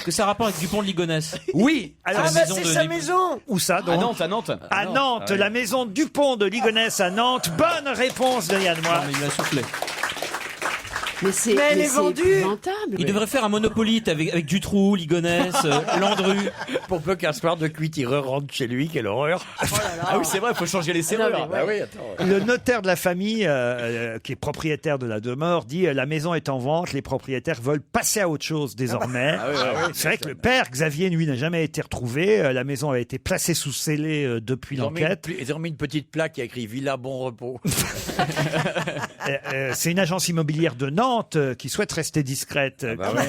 Est-ce que ça a rapport avec Dupont de Ligonnès? Oui. Alors, c'est sa maison. Où ça donc? À Nantes. À Nantes, la maison Dupont de Ligonnès à Nantes. Bonne réponse de Yann Moix. Il m'a soufflé. Mais elle est vendue. épouvantable. Il devrait faire un monopolite avec Dutroux, Ligonnès, Landru. Pour peu qu'un soir de cuite, il rentre chez lui, quelle horreur. Ah oui, c'est vrai, il faut changer les serrures. Bah oui, attends. Le notaire de la famille, qui est propriétaire de la demeure, dit la maison est en vente, les propriétaires veulent passer à autre chose désormais. C'est vrai que le père, Xavier, lui, n'a jamais été retrouvé. La maison a été placée sous scellé depuis l'enquête. Ils ont mis une petite plaque qui a écrit Villa Bon Repos. C'est une agence immobilière de Nantes qui souhaite rester discrète.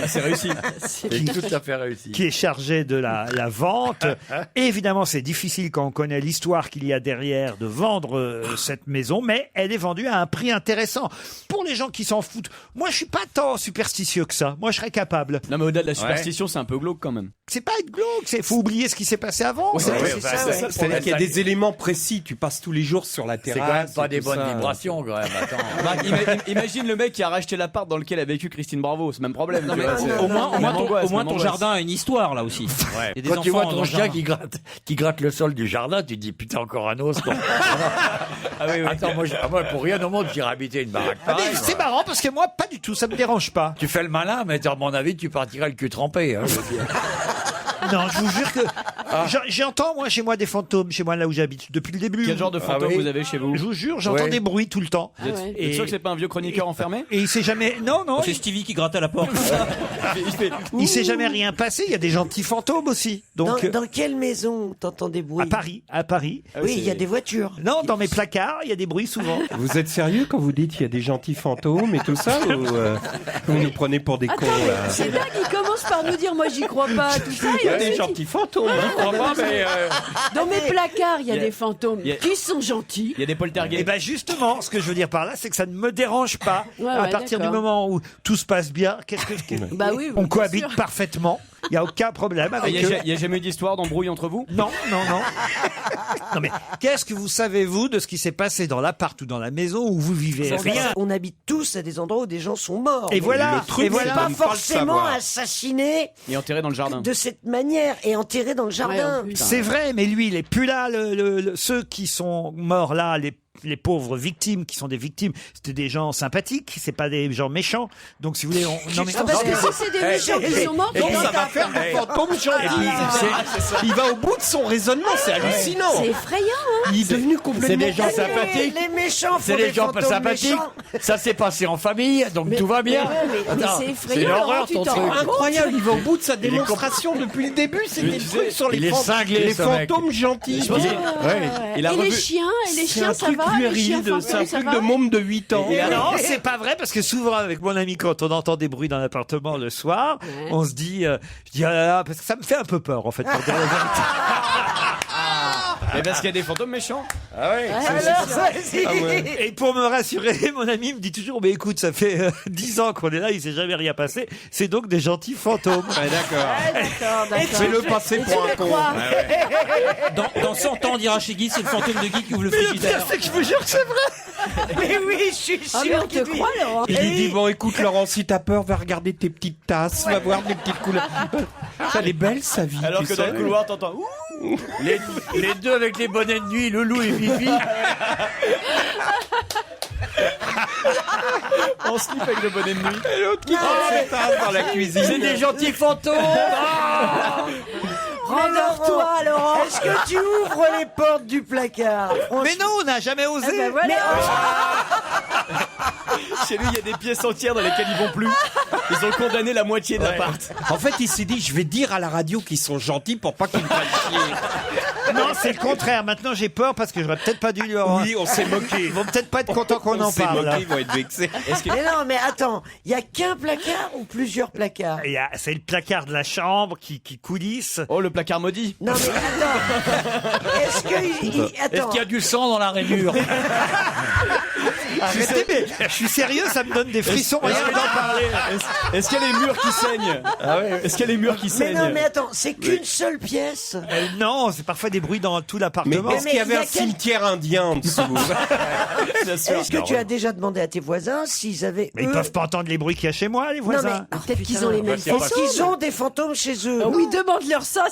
C'est réussi. C'est tout à fait réussi. Qui est chargé de la vente. Évidemment, c'est difficile quand on connaît l'histoire qu'il y a derrière de vendre cette maison, mais elle est vendue à un prix intéressant. Pour les gens qui s'en foutent, moi je suis pas tant superstitieux que ça. Moi je serais capable. Non mais au-delà de la superstition, c'est un peu glauque quand même. C'est pas être glauque, faut oublier ce qui s'est passé avant. C'est-à-dire qu'il y a des éléments précis, tu passes tous les jours sur la terrasse. C'est quand même pas des bonnes ça. vibrations quand même, attends. Imagine le mec qui a racheté l'appart dans lequel a vécu Christine Bravo, c'est le même problème. Non, tu mais vois, au moins ton jardin a une histoire là aussi. Ouais. Il y a des Quand tu vois enfants ton dans le chien jardin. qui gratte le sol du jardin, tu te dis putain encore un os. Non. Attends, moi pour rien au monde j'irais habiter une baraque. Ah, mais pareille, c'est moi. marrant parce que moi pas du tout, ça me dérange pas. Tu fais le malin, mais à mon avis tu partirais le cul trempé. Hein, je veux dire. Non, je vous jure que j'entends moi chez moi des fantômes, chez moi là où j'habite depuis le début. Quel genre de fantôme vous avez chez vous? Je vous jure, j'entends des bruits tout le temps. Vous êtes sûr que c'est pas un vieux chroniqueur enfermé? Et il s'est jamais. Non. C'est Stevie qui gratte à la porte. Il s'est jamais rien passé. Il y a des gentils fantômes aussi. Donc Dans quelle maison t'entends des bruits? à Paris. Oui, il y a des voitures. Non, dans mes placards, il y a des bruits souvent. Vous êtes sérieux quand vous dites qu'il y a des gentils fantômes et tout ça ou vous nous prenez pour des cons Attends, là? c'est dingue, il commence par nous dire moi j'y crois pas, tout ça. Il y a des gentils fantômes, je crois pas, mais Dans mes placards, il y a des fantômes il y a- qui sont gentils. Il y a des poltergeists. Et ben justement, ce que je veux dire par là, c'est que ça ne me dérange pas. Ouais, à ouais, partir du d'accord. moment où tout se passe bien, Bah oui, on bien cohabite sûr. parfaitement. Il y a aucun problème avec eux. Il y a jamais eu d'histoire d'embrouille entre vous? Non. Non mais qu'est-ce que vous savez vous de ce qui s'est passé dans l'appart ou dans la maison où vous vivez? Rien. On habite tous à des endroits où des gens sont morts. Et voilà. le truc, Et voilà. c'est Pas de ne pas le forcément savoir. assassinés Et enterré dans le jardin. de cette manière et enterrés dans le Ouais, jardin. en plus. C'est vrai, mais lui, il est plus là. Ceux qui sont morts là, les pauvres victimes qui sont des victimes, c'était des gens sympathiques, c'est pas des gens méchants. Donc si vous voulez, non mais Ah, parce que si c'est des méchants qui sont morts, donc faut ça qu'on va tape. faire des fantômes gentils. Il va au bout de son raisonnement, c'est hallucinant. C'est effrayant, hein. Il est devenu C'est complètement. des gens sympathiques. Les méchants C'est font des des gens pas fantômes sympathiques. méchants. Ça s'est passé en famille, donc tout va bien. Mais Attends, c'est effrayant. c'est l'horreur Laurent, tu ton t'en truc. rends compte? Incroyable, il va au bout de sa démonstration depuis le début. C'est des trucs sur il est les cinglé, ce mec. fantômes gentils. Ouais. Et Il a les revu- chiens, C'est ça un truc va, les chiens puéril, c'est un fantômes, ça truc va. de môme de 8 ans. non, c'est pas vrai parce que souvent avec mon ami quand on entend des bruits dans l'appartement le soir, on se dit, je dis ah là là, parce que ça me fait un peu peur en fait. Pour dire la vérité. Et parce qu'il y a des fantômes méchants. Et pour me rassurer, mon ami me dit toujours, mais écoute, ça fait 10 ans qu'on est là, il s'est jamais rien passé. C'est donc des gentils fantômes. D'accord. Fais-le passer Et pour tu un le con. crois. Dans 100 ans, on dira chez Guy, c'est le fantôme de Guy qui ouvre le Le pire, frigidaire. c'est que je vous jure que c'est vrai. Mais oui, je suis Ah, mais sûr on te qu'il croit, Laurent. Il lui dit bon écoute Laurent, si t'as peur, va regarder tes petites tasses, va voir des petites couleurs. Elle est belle sa vie. Alors tu que dans sais. le couloir, t'entends. Ouh, Les deux avec les bonnets de nuit, Loulou et Fifi. en slip avec le bonnet de nuit. Et l'autre qui prend ses tasses dans la cuisine. C'est des gentils fantômes. Rendors-toi, Laurent. Est-ce que tu ouvres les portes du placard? Mais non, on n'a jamais osé. Ben voilà. Chez lui, il y a des pièces entières dans lesquelles ils vont plus. Ils ont condamné la moitié de l'appart. En fait, il s'est dit je vais dire à la radio qu'ils sont gentils pour pas qu'ils me fassent chier. Non, c'est le contraire. Maintenant, j'ai peur parce que j'aurais peut-être pas dû leur. Oui, on s'est moqué. Ils vont peut-être pas être contents qu'on On en s'est parle. moqué, ils vont être vexés. Mais non, mais attends, il y a qu'un placard ou plusieurs placards? C'est le placard de la chambre qui coulisse. Oh, le placard maudit. Non mais attends. Est-ce Est-ce attends. qu'il y a du sang dans la rainure? Arrêtez, mais je suis sérieux, ça me donne des frissons. rien que d'en parler. Est-ce qu'il y a les murs qui saignent Est-ce qu'il y a les murs qui Mais saignent non, mais attends, c'est qu'une seule pièce. Non, c'est parfois des bruits dans tout Mais l'appartement. est-ce qu'il y avait il y a un cimetière indien en dessous? Bien sûr. Est-ce que tu as déjà demandé à tes voisins s'ils avaient. Mais ils eux- peuvent pas entendre les bruits qu'il y a chez moi, les Non, voisins. mais. Peut-être qu'ils ont les mêmes Est-ce fantômes. qu'ils ont des fantômes chez eux? Ah oui, demande-leur ça.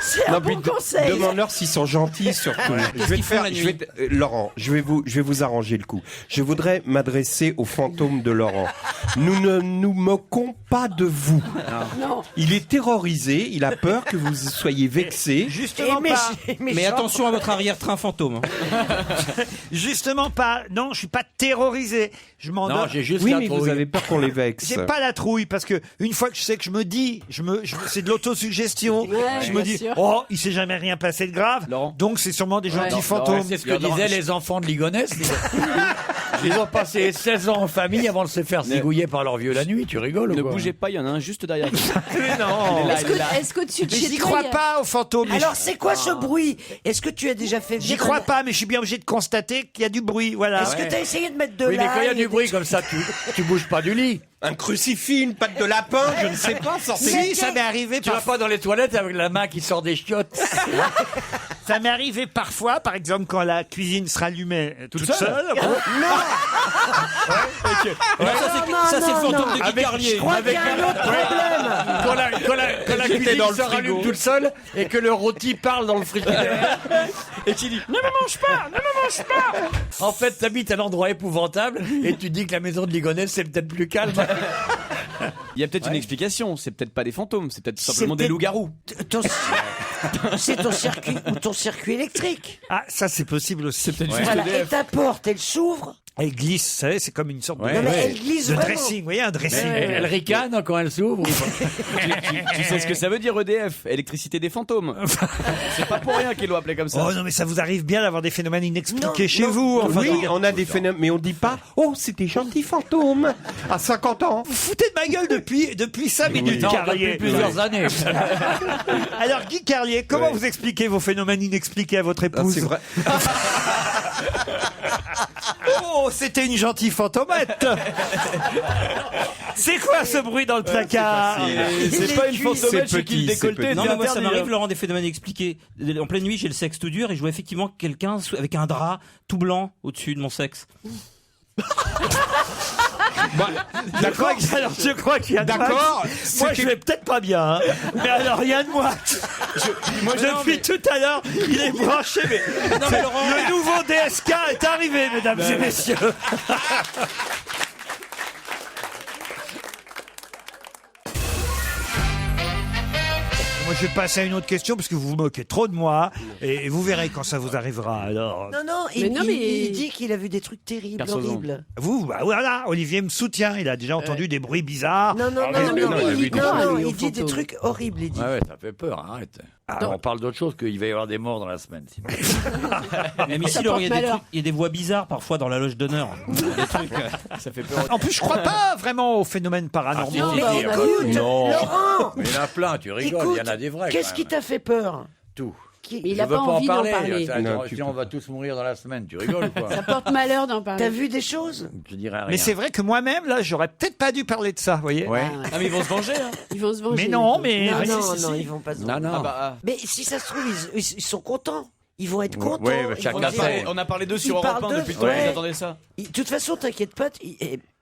C'est un bon conseil. Demande-leur s'ils sont gentils surtout. Je vais qu'ils te font faire, la nuit Laurent, je vais vous arranger le coup. Je voudrais m'adresser au fantôme de Laurent. Nous ne nous moquons pas de vous. Non. Il est terrorisé, il a peur que vous soyez vexé. Justement pas. Mais attention à votre arrière-train fantôme. Justement pas. Non, je suis pas terrorisé. Je m'en Non, donne. j'ai juste Oui, la mais vous trouille. avez peur qu'on les vexe. J'ai pas la trouille parce que une fois que je sais que je me dis, c'est de l'autosuggestion. Ouais, je me bien dis, sûr. oh, il s'est jamais rien passé de grave. Laurent. Donc c'est sûrement des gentils Ouais. fantômes. C'est ce que disaient les enfants de Ligonnès. Ils ont passé 16 ans en famille avant de se faire zigouiller par leur vieux la nuit. Tu rigoles ou Ne quoi bougez pas, il y en a un juste derrière vous. non. Est-ce qu'au-dessus de Mais chez j'y toi, crois il y a- pas aux fantômes. mais Alors, c'est quoi ce bruit? Est-ce que tu as déjà fait J'y venir crois un- pas, mais je suis bien obligé de constater qu'il y a du bruit. Voilà. Est-ce que tu as essayé de mettre de Oui, mais l'ail quand il y a et du des bruit trucs- comme ça, tu bouges pas du lit. Un crucifix, une patte de lapin, je ne sais pas, sortez. Si, ça m'est arrivé. Tu vas pas dans les toilettes avec la main qui sort des chiottes. Ça m'est arrivé parfois, par exemple, quand la cuisine se rallumait toute seule. Non, ça, c'est le fantôme de Guy Carlier. Je crois qu'il y a un autre problème. Quand la J'étais cuisine dans le se frigo. rallume toute seule et que le rôti parle dans le frigidaire et qui dit ne me mange pas, ne me mange pas. En fait, t'habites à un endroit épouvantable et tu dis que la maison de Ligonnès c'est peut-être plus calme. Il y a peut-être une explication. C'est peut-être pas des fantômes, c'est peut-être C'est simplement des peut-être- loups-garous. Ton- C'est ton circuit ou ton circuit électrique. Ah, ça c'est possible aussi. C'est peut-être juste Voilà. Et EDF. ta porte, elle s'ouvre. Elle glisse, vous savez, c'est comme une sorte Ouais, Non, mais ouais. elle glisse de vraiment. dressing. Vous voyez, un dressing. Elle ricane quand elle s'ouvre. Tu sais ce que ça veut dire EDF, électricité des fantômes. C'est pas pour rien qu'ils l'ont appelé comme ça. Oh non, mais ça vous arrive bien d'avoir des phénomènes inexpliqués Non, chez non. vous. Enfin, Oui, on a des phénomènes, mais on dit pas « Oh, c'est des gentils fantômes » à 50 ans. vous foutez de ma gueule depuis 5 minutes, Non, Carlier. depuis plusieurs années. Alors, Guy Carlier, comment vous expliquez vos phénomènes inexpliqués à votre Ah, épouse? c'est vrai. Oh, c'était une gentille fantomette. C'est quoi ce bruit dans le placard? C'est pas une C'est fantomette chez petit, qui le c'est décolleté petit. est Non, mais moi, ça interdit, m'arrive, hein. Laurent, des phénomènes expliqués. En pleine nuit, j'ai le sexe tout dur et je vois effectivement quelqu'un avec un drap tout blanc au-dessus de mon sexe. D'accord. Alors, je crois qu'il y a de D'accord. Moi, je vais peut-être pas bien, hein. Mais alors, Yann Moix, moi, depuis tout à l'heure, il est branché, mais Non, mais Laurent, le nouveau DSK est arrivé, mesdames et messieurs. Moi, je vais passer à une autre question parce que vous vous moquez trop de moi et vous verrez quand ça vous arrivera. Alors, Non, non, Mais non, mais- il dit qu'il a vu des trucs terribles, Kersozon. horribles. vous, bah voilà, Olivier me soutient. Il a déjà entendu des bruits bizarres. Non, non, Ah, non, mais non, non, non, il il dit dit, pas, non, lui, il aux dit des fantômes. trucs horribles, il dit. Ouais, ça fait peur, arrête. On parle d'autre chose qu'il va y avoir des morts dans la semaine. sinon. même ici, Ça Laurent, il y a porte des malheur. trucs- il y a des voix bizarres parfois dans la loge d'honneur. Des trucs. Ça fait peur. En plus, je crois pas vraiment aux phénomènes paranormaux. Non, Mais bah, on a écoute, vu. Laurent, Mais il y en a plein, tu rigoles, il y en a des vrais. qu'est-ce quand qui même. t'a fait peur? Tout. Qui- Mais il Je a veux pas en envie d'en parler. parler. Non, tu Sinon, on va tous mourir dans la semaine. Tu rigoles ou quoi? Ça porte malheur d'en parler. T'as vu des choses? Je dirais rien. Mais c'est vrai que moi-même, là, j'aurais peut-être pas dû parler de ça, vous voyez. Ouais. Ah, mais ils vont se venger, hein. Ils vont se venger. Mais non, mais. Non, mais non, si, si, non, si. ils vont pas se Non, non. Ah bah, Mais si ça se trouve, ils sont contents. Ils vont être contents. ouais, bah, Ils chacun vont dire- son. on a parlé d'eux Ils sur Europe parlent 1 d'eux, depuis tout à l'heure, ouais. vous attendez ça. De toute façon, t'inquiète pas,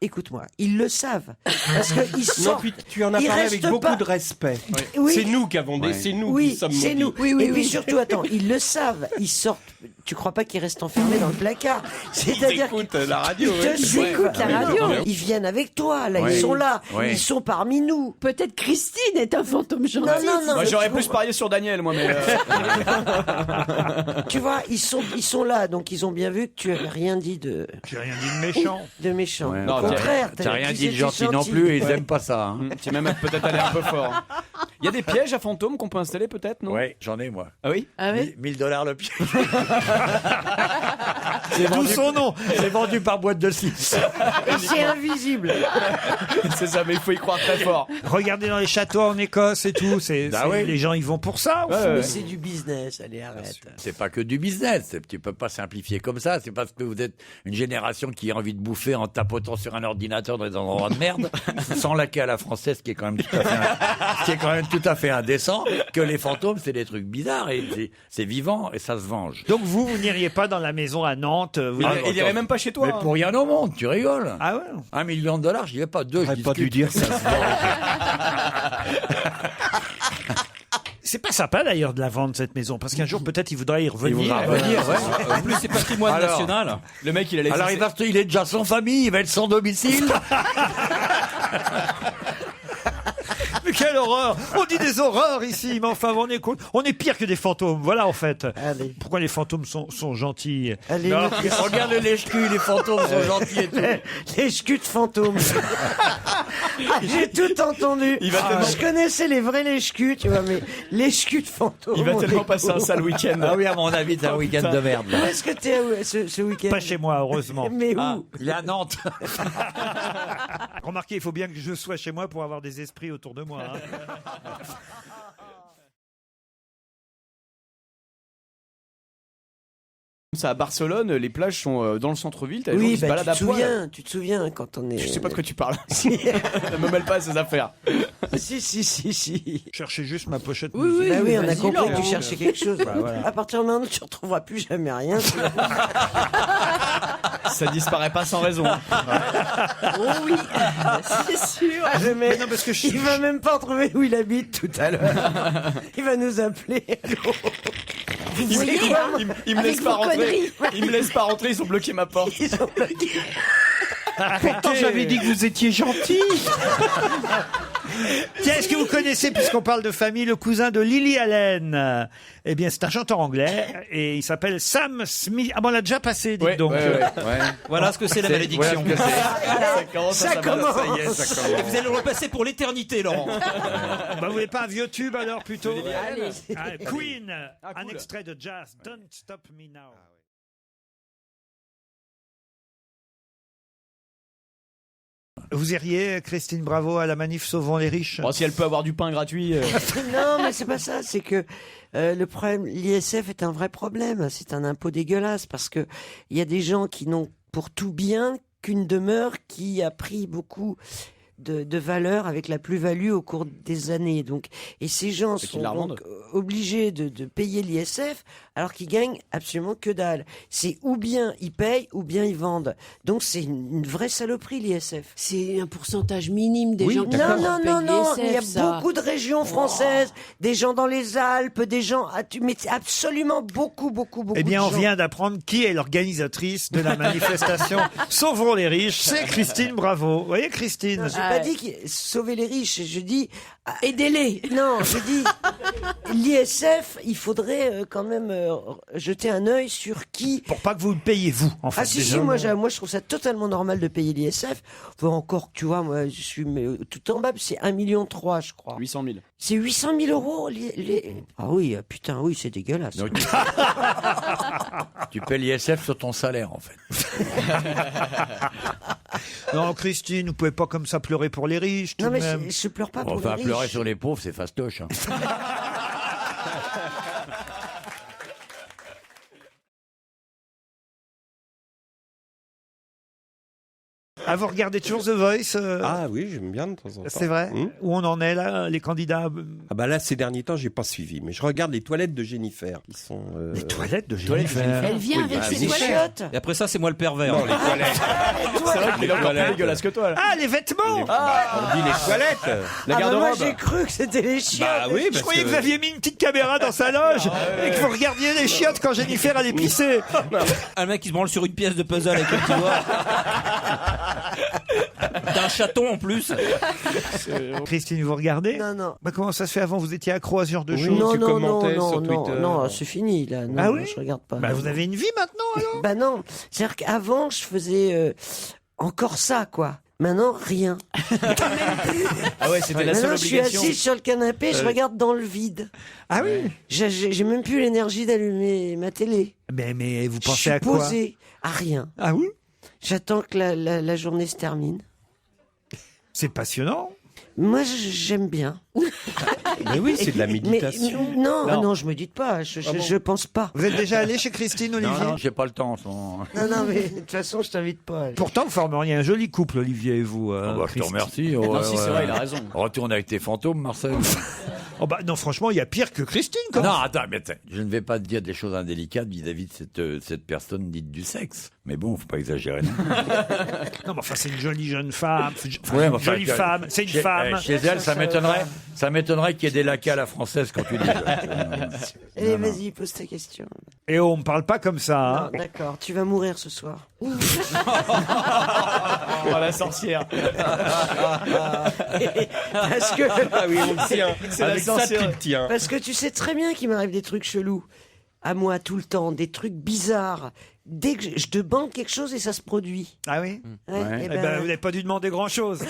écoute-moi, ils le savent. Parce qu'ils Non, sortent. puis tu en as Ils parlé avec restent beaucoup pas- de respect. Oui. C'est nous qui avons des... Ouais. C'est nous Oui, qui sommes c'est mobiles. nous. Oui, oui, Et puis oui. surtout, attends, ils le savent. Ils sortent. Tu crois pas qu'ils restent enfermés dans le placard? Ils C'est-à-dire écoutent la radio. qu'ils te ouais. écoutent la radio. Ouais. Ils viennent avec toi. Là, Ouais. ils sont là. Ouais. Ils sont parmi nous. Peut-être Christine est un fantôme gentil. Non, non, non. Moi, mais j'aurais tu plus comprends- parié sur Daniel, moi, mais. Tu vois, ils sont là, donc ils ont bien vu que tu avais rien dit de J'ai rien dit de méchant. méchant. Ouais. Au Non, contraire, T'as rien tu dit de sais, gentil t'es non gentil. plus et ils Ouais. aiment pas ça. Hein. C'est même peut-être aller un peu fort. Il y a des pièges à fantômes qu'on peut installer, peut-être, non? Ouais, j'en ai moi. Ah oui? Ah ouais 1000 $ le pied. D'où son nom. C'est vendu par boîte de 6. Et c'est invisible. C'est ça, mais il faut y croire très fort. Regardez dans les châteaux en Écosse et tout. Les gens y vont pour ça. Mais c'est du business, allez, arrête. C'est pas que du business. Tu peux pas simplifier comme ça. C'est parce que vous êtes une génération qui a envie de bouffer en tapotant sur un ordinateur dans des endroits de merde, sans laquelle à la française, ce qui est quand même tout à fait indécent, que les fantômes, c'est des trucs bizarres et c'est vivant et ça se venge. Donc vous n'iriez pas dans la maison à Nantes. Il irait même pas chez toi. Mais pour rien au monde, tu rigoles. Ah ouais. $1 million, j'y vais pas. 2, je J'aurais pas dû discute. dire ça. C'est pas sympa d'ailleurs de la vendre cette maison parce qu'un jour peut-être il voudra y revenir. En plus, c'est patrimoine Alors, national. Le mec, il allait. Alors il est déjà sans famille, il va être sans domicile. Mais quelle horreur! On dit des horreurs ici, mais enfin on est pire que des fantômes. Voilà en fait. Allez. Pourquoi les fantômes sont gentils? Allez, Non, regarde les lèche-culs, les fantômes sont gentils et tout. les ch'cuts de fantômes. J'ai tout entendu. Je connaissais les vrais lèche-culs, tu vois, mais les ch'cuts de fantômes. Il va on tellement est passer un cool. sale week-end. Ah oui, à mon avis, c'est un week-end de merde. là. Est-ce que t'es ce week-end? Pas chez moi, heureusement. Mais où? Ah, il est à Nantes. Remarquez, il faut bien que je sois chez moi pour avoir des esprits autour de moi. Hein. Ça, à Barcelone, les plages sont dans le centre-ville. T'as des gens Oui, qui se bah, baladent à poil. tu te souviens quand on est. Je sais pas de quoi tu parles. Ne me mêle pas à ces affaires. Si. Cherchez juste ma pochette. Bah musique. oui, on a vas-y, compris que tu Laurent. cherchais quelque chose. voilà. À partir de maintenant, tu ne retrouveras plus jamais rien. Ça disparaît pas sans raison. Oh oui, c'est sûr. Le mec, Non, parce que il va même pas retrouver où il habite tout à l'heure. Il va nous appeler. Allô. Vous voyez, hein, Il me avec laisse pas vos rentrer. conneries. Il me laisse pas rentrer, ils ont bloqué ma porte. Ils ont bloqué. Pourtant, j'avais dit que vous étiez gentil. Tiens, est-ce que vous connaissez, puisqu'on parle de famille, le cousin de Lily Allen? Eh bien, c'est un chanteur anglais et il s'appelle Sam Smith. Ah bon, on l'a déjà passé, dites donc. Voilà ce que c'est la malédiction. Ça commence. Ça commence. Ça y est, ça commence. Et vous allez le repasser pour l'éternité, Laurent. Bah, vous voulez pas un vieux tube alors plutôt? Allez. Ah, Queen, Ah, un cool. extrait de jazz. Don't Stop Me Now. Vous iriez, Christine Bravo, à la manif Sauvons les riches? Bon, si elle peut avoir du pain gratuit. Non, mais c'est pas ça. C'est que le problème, l'ISF est un vrai problème. C'est un impôt dégueulasse parce que il y a des gens qui n'ont pour tout bien qu'une demeure qui a pris beaucoup de valeur avec la plus-value au cours des années. Donc, et ces gens Et qu'ils sont la donc revendent. obligés de payer l'ISF alors qu'ils gagnent absolument que dalle. C'est ou bien ils payent ou bien ils vendent. Donc c'est une vraie saloperie l'ISF. C'est un pourcentage minime des gens qui Non, payent non. Il y a l'ISF, ça. beaucoup de régions françaises, des gens dans les Alpes, des gens, mais absolument beaucoup. Eh bien, de on gens. vient d'apprendre qui est l'organisatrice de la manifestation Sauvons les riches. C'est Christine Bravo. Vous voyez, Christine? J'ai pas dit sauver les riches, je dis Aidez-les. non, je dis l'ISF, il faudrait quand même jeter un œil sur qui. Pour pas que vous le payiez, vous, en fait. Ah si, déjà. moi je trouve ça totalement normal de payer l'ISF. Faut encore, tu vois, moi je suis tout en bas, c'est 1,3 million, je crois. 800 000. C'est 800 000 €. Ah oui, putain, oui, c'est dégueulasse. Donc, tu paies l'ISF sur ton salaire, en fait. Non, Christine, vous pouvez pas comme ça pleurer pour les riches, tout Non de mais même. je pleure pas pour Enfin, les pleurer riches. sur les pauvres, c'est fastoche. Hein. Ah, vous regardez toujours The Voice Ah oui, j'aime bien de temps en temps. C'est vrai Où on en est là, les candidats Ah bah là, ces derniers temps, j'ai pas suivi, mais je regarde les toilettes de Jennifer, qui sont. Les toilettes de Toilettes de Jennifer. Elle vient avec ses Les toilettes. chiottes. Et après ça, c'est moi le pervers. Non, les toilettes. C'est vrai qu'il est encore plus dégueulasse que toi. Là. Ah, les vêtements On dit les toilettes. La Ah bah moi garde-robe. j'ai cru que c'était les chiottes. Bah oui, Je parce croyais que que. vous aviez mis une petite caméra dans sa loge et que vous regardiez les chiottes quand Jennifer allait pisser. Un mec qui se branle sur une pièce de puzzle avec un petit doigt. D'un chaton en plus. Christine, vous regardez Non. Bah, comment ça se fait avant? Vous étiez accro à ce genre de Oui. choses? Non, tu non, commentais non, sur non, Twitter. non, c'est fini là. Non, Ah non, oui je regarde pas. Bah, vous avez une vie maintenant alors? Bah non, c'est-à-dire qu'avant je faisais encore ça quoi. Maintenant, rien. Ah ouais, c'était la seule Maintenant, je suis obligation. assise sur le canapé, je regarde dans le vide. Ah oui. J'ai même plus l'énergie d'allumer ma télé. Mais vous Je pensez suis à quoi? posée à rien. Ah oui. J'attends que la journée se termine. C'est passionnant. Moi, j'aime bien. Mais oui, c'est de la Mais méditation. non, je médite pas. Je pense pas. Vous êtes déjà allé chez Christine, Olivier? Non, j'ai pas le temps. Non, mais de toute façon, je t'invite pas. Pourtant, vous formeriez un joli couple, Olivier et vous. Je te Christine. remercie. Non, si, c'est vrai, il a raison. Retourne avec tes fantômes, Marcel. Oh bah non, franchement, il y a pire que Christine, quand Non, attends, mais attends, je ne vais pas te dire des choses indélicates vis-à-vis de cette personne dite du sexe. Mais bon, faut pas exagérer. Non, Non, mais enfin, c'est une jolie jeune femme. Enfin, Ouais, une mais enfin, jolie femme. C'est une chez, femme. Chez elle, ça m'étonnerait qu'il y ait des laquais à la française quand tu dis. Allez, vas-y, pose ta question. Et on me parle pas comme ça. Hein. Non, d'accord, tu vas mourir ce soir. Oh, la sorcière. Parce que, Ah oui, on le tient. C'est la Avec ça, tu sorcière. le tiens. parce que tu sais très bien qu'il m'arrive des trucs chelous. À moi, tout le temps, des trucs bizarres. Dès que je te bande quelque chose et ça se produit. Ah oui. Ouais, Ouais. eh Eh ben, ben, vous n'avez pas dû demander grand-chose.